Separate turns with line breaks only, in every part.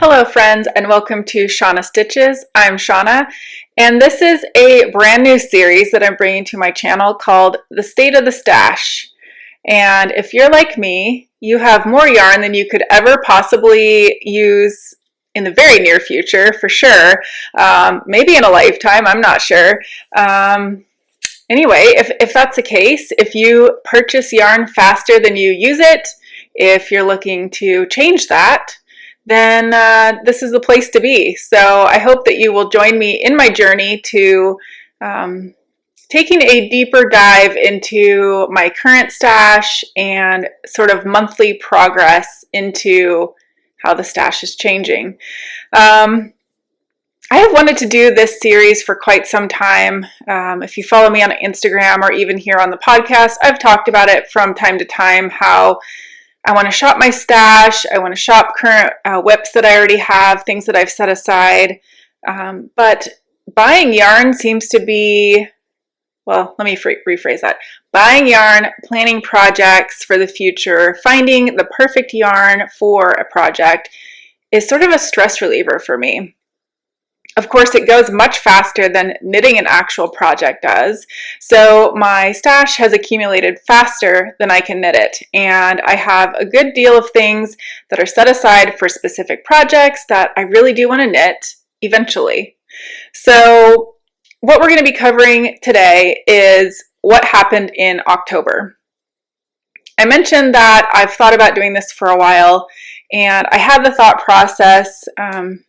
Hello friends, and welcome to Shauna Stitches. I'm Shauna, and this is a brand new series that I'm bringing to my channel called The State of the Stash. And if you're like me, you have more yarn than you could ever possibly use in the very near future, for sure. Maybe in a lifetime, I'm not sure. Anyway, if that's the case, if you purchase yarn faster than you use it, if you're looking to change that, then this is the place to be. So I hope that you will join me in my journey to taking a deeper dive into my current stash and sort of monthly progress into how the stash is changing. I have wanted to do this series for quite some time. If you follow me on Instagram or even here on the podcast, I've talked about it from time to time, how I want to shop my stash. I want to shop current whips that I already have, things that I've set aside. But buying yarn seems to be, well, let me rephrase that. Buying yarn, planning projects for the future, finding the perfect yarn for a project is sort of a stress reliever for me. Of course, it goes much faster than knitting an actual project does. So my stash has accumulated faster than I can knit it. And I have a good deal of things that are set aside for specific projects that I really do want to knit eventually. So what we're going to be covering today is what happened in October. I mentioned that I've thought about doing this for a while, and I had the thought process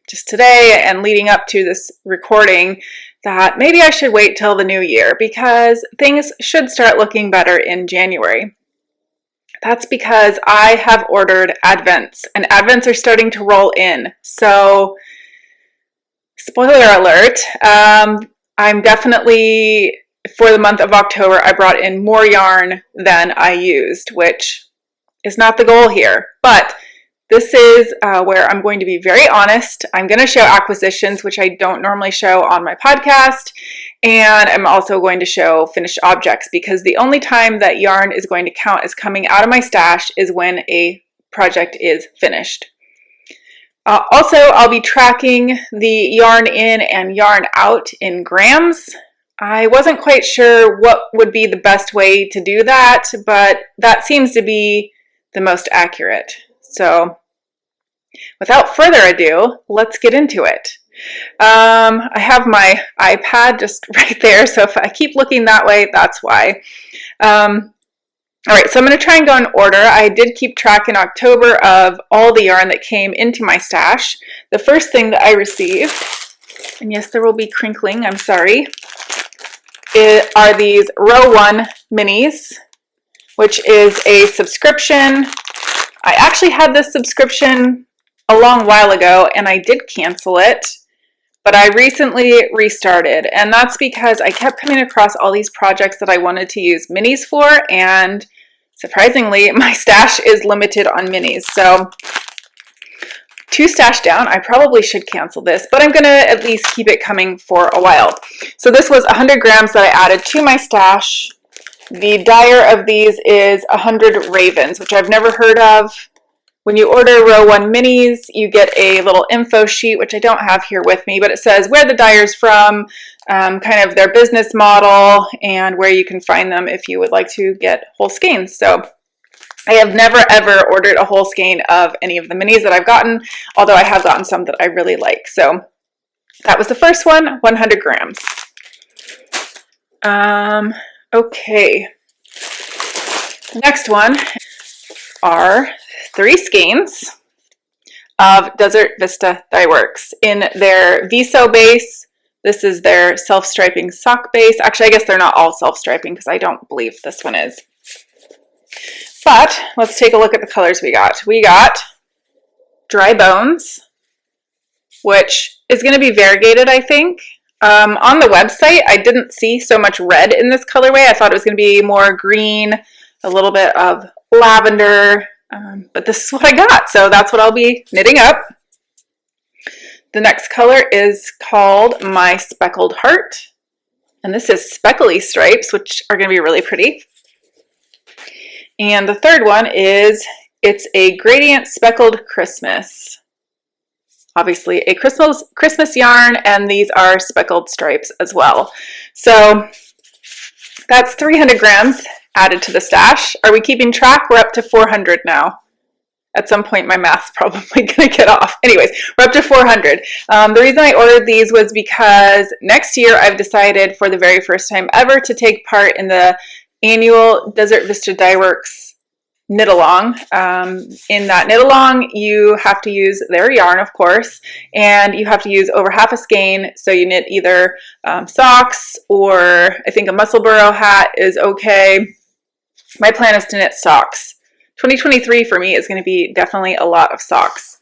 just today and leading up to this recording that maybe I should wait till the new year because things should start looking better in January. That's because I have ordered Advents, and Advents are starting to roll in. So, spoiler alert, I'm definitely, for the month of October, I brought in more yarn than I used, which is not the goal here. But this is where I'm going to be very honest. I'm going to show acquisitions, which I don't normally show on my podcast. And I'm also going to show finished objects because the only time that yarn is going to count as coming out of my stash is when a project is finished. Also, I'll be tracking the yarn in and yarn out in grams. I wasn't quite sure what would be the best way to do that, but that seems to be the most accurate. So without further ado, let's get into it. I have my iPad just right there, so if I keep looking that way, that's why. All right, so I'm going to try and go in order. I did keep track in October of all the yarn that came into my stash. The first thing that I received, and yes, there will be crinkling, I'm sorry, are these Row 1 minis, which is a subscription. I actually had this subscription a long while ago and I did cancel it, but I recently restarted, and that's because I kept coming across all these projects that I wanted to use minis for, and surprisingly, my stash is limited on minis. So 2 stash down, I probably should cancel this, but I'm going to at least keep it coming for a while. So this was 100 grams that I added to my stash. The dyer of these is 100 Ravens, which I've never heard of. When you order Row 1 minis, you get a little info sheet, which I don't have here with me, but it says where the dyer's from, kind of their business model, and where you can find them if you would like to get whole skeins. So I have never ever ordered a whole skein of any of the minis that I've gotten, although I have gotten some that I really like. So that was the first one, 100 grams. Okay. The next one are 3 skeins of Desert Vista Dye Works in their Viso base. This is their self-striping sock base. Actually, I guess they're not all self-striping because I don't believe this one is. But let's take a look at the colors we got. We got Dry Bones, which is going to be variegated, I think. On the website, I didn't see so much red in this colorway. I thought it was going to be more green, a little bit of lavender, but this is what I got, so that's what I'll be knitting up. The next color is called My Speckled Heart, and this is speckly stripes, which are going to be really pretty. And the third one is It's a Gradient Speckled Christmas. obviously a Christmas yarn, and these are speckled stripes as well. So that's 300 grams added to the stash. Are we keeping track? We're up to 400 now. At some point, my math's probably going to get off. Anyways, we're up to 400. The reason I ordered these was because next year I've decided for the very first time ever to take part in the annual Desert Vista Dye Works knit along. In that knit along, you have to use their yarn, of course, and you have to use over half a skein. So you knit either socks, or I think a muscle burrow hat is okay. My plan is to knit socks. 2023 for me is going to be definitely a lot of socks.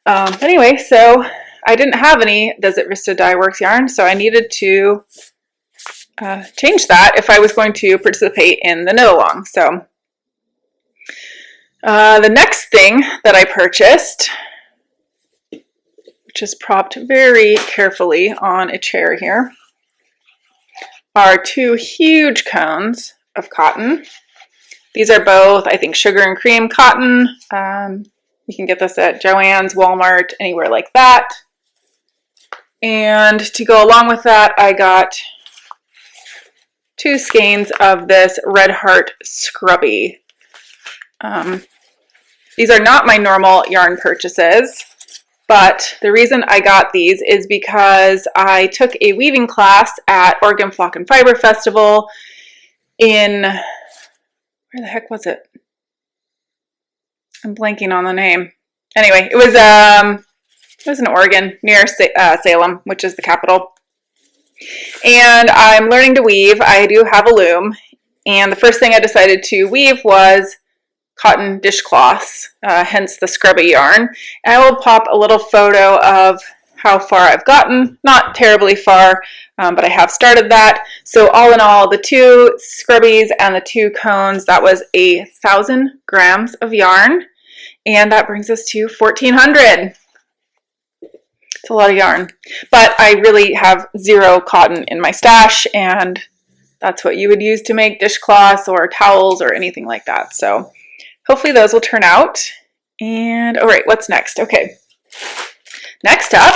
Anyway, so I didn't have any Desert Vista Dye Works yarn, so I needed to change that if I was going to participate in the knit along. So the next thing that I purchased, which is propped very carefully on a chair here, are 2 huge cones of cotton. These are both, I think, sugar and cream cotton. You can get this at Joann's, Walmart, anywhere like that. And to go along with that, I got 2 skeins of this Red Heart Scrubby. These are not my normal yarn purchases, but the reason I got these is because I took a weaving class at Oregon Flock and Fiber Festival in... where the heck was it? I'm blanking on the name. Anyway, it was in Oregon, near Salem, which is the capital. And I'm learning to weave. I do have a loom. And the first thing I decided to weave was cotton dishcloths, hence the scrubby yarn. And I will pop a little photo of how far I've gotten. Not terribly far, but I have started that. So all in all, the 2 scrubbies and the 2 cones, that was 1,000 grams of yarn. And that brings us to 1,400. It's a lot of yarn. But I really have 0 cotton in my stash, and that's what you would use to make dishcloths or towels or anything like that. So hopefully those will turn out. And all right, what's next? Okay. Next up,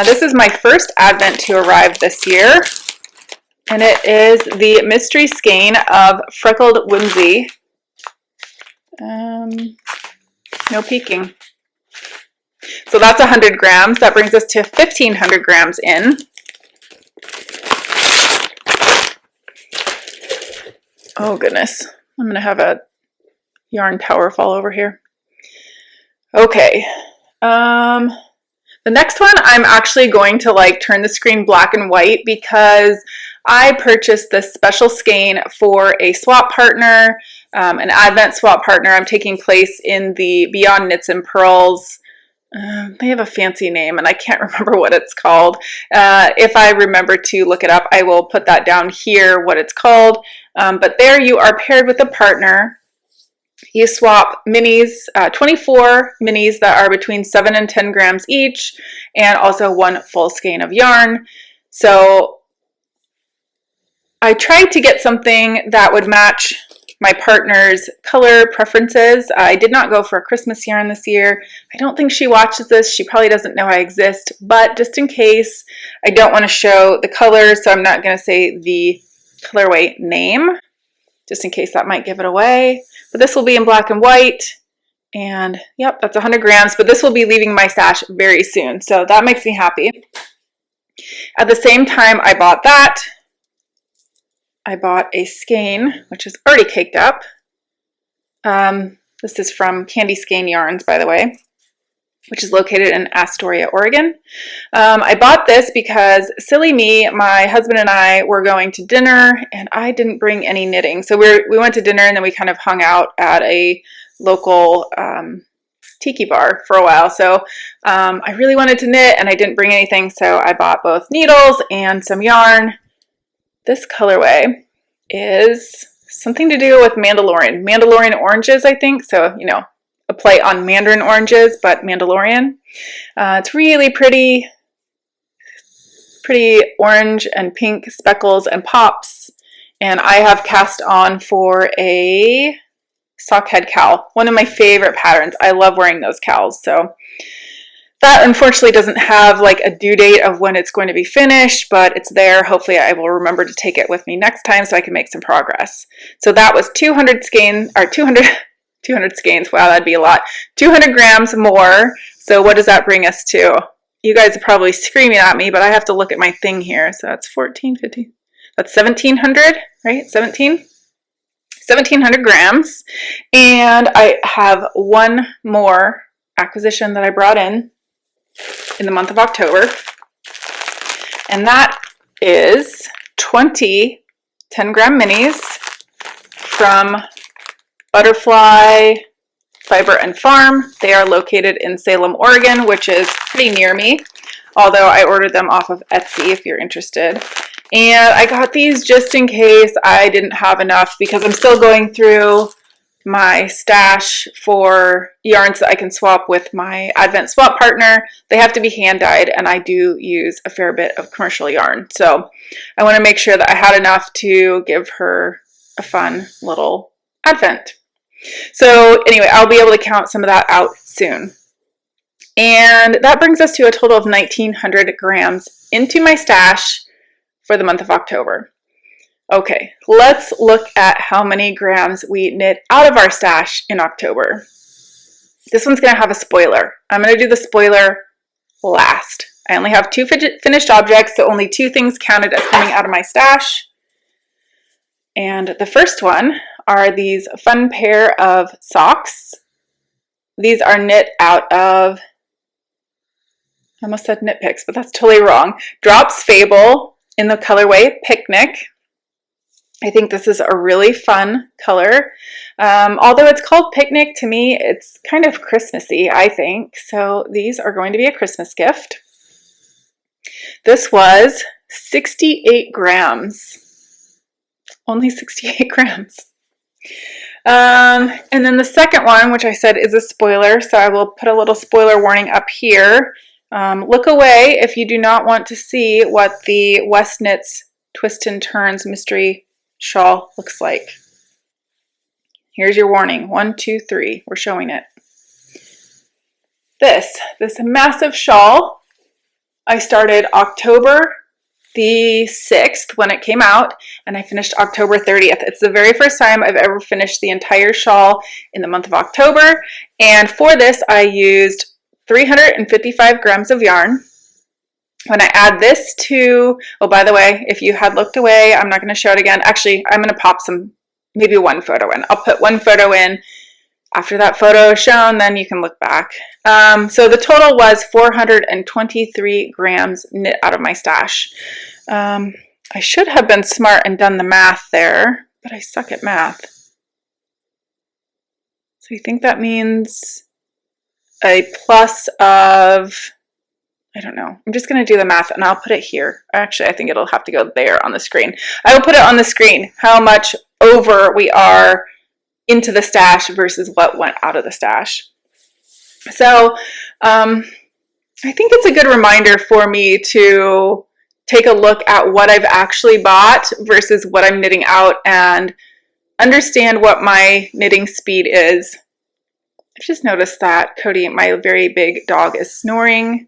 this is my first advent to arrive this year, and it is the mystery skein of Freckled Whimsy. No peeking. So that's 100 grams. That brings us to 1,500 grams in. Oh goodness, I'm gonna have a yarn tower fall over here. Okay. The next one, I'm actually going to turn the screen black and white because I purchased this special skein for a swap partner, an Advent swap partner. I'm taking place in the Beyond Knits and Pearls. They have a fancy name and I can't remember what it's called. If I remember to look it up, I will put that down here, what it's called. But there you are paired with a partner. You swap minis, 24 minis that are between 7 and 10 grams each, and also 1 full skein of yarn. So I tried to get something that would match my partner's color preferences. I did not go for a Christmas yarn this year. I don't think she watches this. She probably doesn't know I exist, but just in case, I don't want to show the colors, so I'm not going to say the colorway name, just in case that might give it away. But this will be in black and white, and yep, that's 100 grams, but this will be leaving my stash very soon, so that makes me happy. At the same time I bought that, I bought a skein, which is already caked up. This is from Candy Skein Yarns, by the way, which is located in Astoria, Oregon. I bought this because, silly me, my husband and I were going to dinner, and I didn't bring any knitting. So we went to dinner, and then we kind of hung out at a local tiki bar for a while. So I really wanted to knit, and I didn't bring anything, so I bought both needles and some yarn. This colorway is something to do with Mandalorian oranges, I think. So, you know, a play on Mandarin oranges, but Mandalorian. It's really pretty orange and pink speckles and pops. And I have cast on for a sock head cowl, one of my favorite patterns. I love wearing those cowls. So that unfortunately doesn't have like a due date of when it's going to be finished, but it's there. Hopefully I will remember to take it with me next time so I can make some progress. So that was 200 skeins, or 200 skeins. Wow, that'd be a lot. 200 grams more. So what does that bring us to? You guys are probably screaming at me, but I have to look at my thing here. So that's 14, 15, that's 1,700, right? 1,700 grams. And I have one more acquisition that I brought in the month of October. And that is 20 10-gram minis from Butterfly Fiber and Farm. They are located in Salem, Oregon, which is pretty near me, although I ordered them off of Etsy if you're interested. And I got these just in case I didn't have enough, because I'm still going through my stash for yarns that I can swap with my Advent swap partner. They have to be hand dyed, and I do use a fair bit of commercial yarn. So I want to make sure that I had enough to give her a fun little Advent. So anyway, I'll be able to count some of that out soon. And that brings us to a total of 1,900 grams into my stash for the month of October. Okay, let's look at how many grams we knit out of our stash in October. This one's going to have a spoiler. I'm going to do the spoiler last. I only have 2 finished objects, so only 2 things counted as coming out of my stash. And the first one are these fun pair of socks. These are knit out of, I almost said Knit Picks, but that's totally wrong. Drops Fable in the colorway Picnic. I think this is a really fun color. Although it's called Picnic, to me it's kind of Christmassy, I think. So these are going to be a Christmas gift. This was 68 grams. Only 68 grams. And then the second one, which I said is a spoiler, so I will put a little spoiler warning up here. Look away if you do not want to see what the West Knits Twist and Turns mystery shawl looks like. Here's your warning. 1, 2, 3. We're showing it. This massive shawl, I started October the 6th when it came out, and I finished October 30th. It's the very first time I've ever finished the entire shawl in the month of October. And for this, I used 355 grams of yarn. When I add this to, oh, by the way, if you had looked away, I'm not going to show it again. Actually, I'm going to pop maybe one photo in. I'll put one photo in. After that photo is shown, then you can look back. So the total was 423 grams knit out of my stash. I should have been smart and done the math there, but I suck at math. So I think that means a plus of, I don't know. I'm just going to do the math and I'll put it here. Actually, I think it'll have to go there on the screen. I will put it on the screen how much over we are into the stash versus what went out of the stash. So I think it's a good reminder for me to take a look at what I've actually bought versus what I'm knitting out and understand what my knitting speed is. I've just noticed that Cody, my very big dog, is snoring.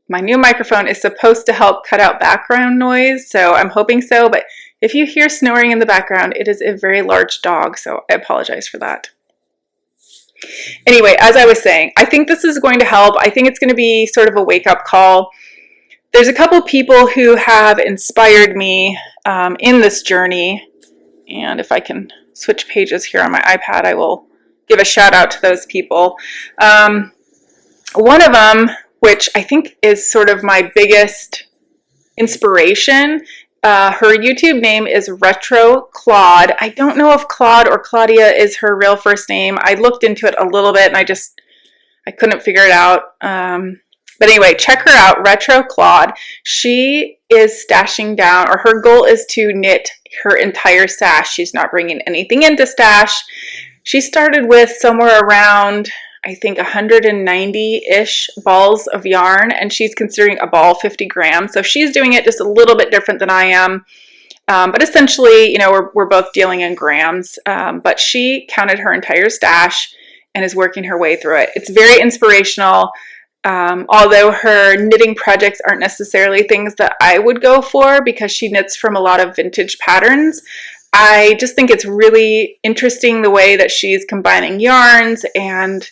My new microphone is supposed to help cut out background noise, so I'm hoping so, but if you hear snoring in the background, it is a very large dog, so I apologize for that. Anyway, as I was saying, I think this is going to help. I think it's going to be sort of a wake-up call. There's a couple people who have inspired me in this journey, and if I can switch pages here on my iPad, I will give a shout out to those people. One of them, which I think is sort of my biggest inspiration, her YouTube name is Retro Claude. I don't know if Claude or Claudia is her real first name. I looked into it a little bit and I couldn't figure it out. But anyway, check her out, Retro Claude. She is stashing down, or her goal is to knit her entire stash. She's not bringing anything into stash. She started with somewhere around, I think, 190-ish balls of yarn, and she's considering a ball 50 grams. So she's doing it just a little bit different than I am. But essentially, we're both dealing in grams. But she counted her entire stash and is working her way through it. It's very inspirational. Although her knitting projects aren't necessarily things that I would go for because she knits from a lot of vintage patterns, I just think it's really interesting the way that she's combining yarns and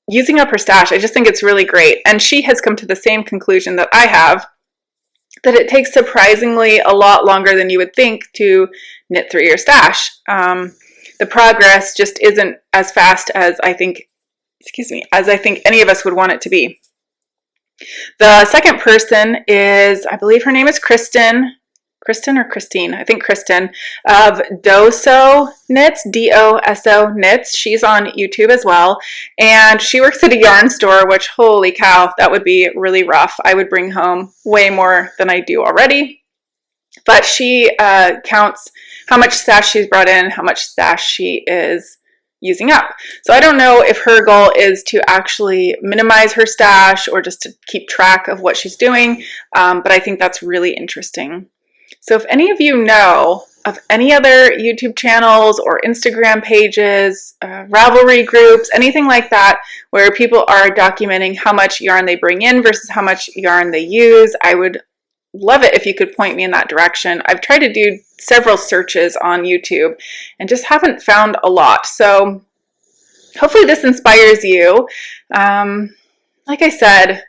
using up her stash. I just think it's really great. And she has come to the same conclusion that I have, that it takes surprisingly a lot longer than you would think to knit through your stash. The progress just isn't as fast as I think any of us would want it to be. The second person is, I believe her name is Kristen or Christine, I think Kristen, of Doso Knits, D-O-S-O Knits. She's on YouTube as well, and she works at a yarn store, which, holy cow, that would be really rough. I would bring home way more than I do already. But she counts how much stash she's brought in, how much stash she is using up. So I don't know if her goal is to actually minimize her stash or just to keep track of what she's doing, but I think that's really interesting. So if any of you know of any other YouTube channels or Instagram pages, Ravelry groups, anything like that, where people are documenting how much yarn they bring in versus how much yarn they use, I would love it if you could point me in that direction. I've tried to do several searches on YouTube and just haven't found a lot. So hopefully this inspires you. Like I said,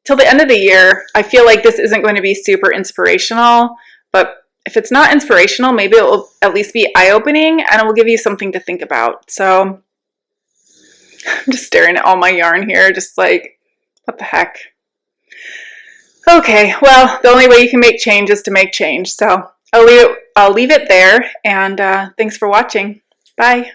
till the end of the year, I feel like this isn't going to be super inspirational, but if it's not inspirational, maybe it will at least be eye-opening and it will give you something to think about. So I'm just staring at all my yarn here, just like, what the heck? Okay, well, the only way you can make change is to make change. So I'll leave it there, and thanks for watching. Bye.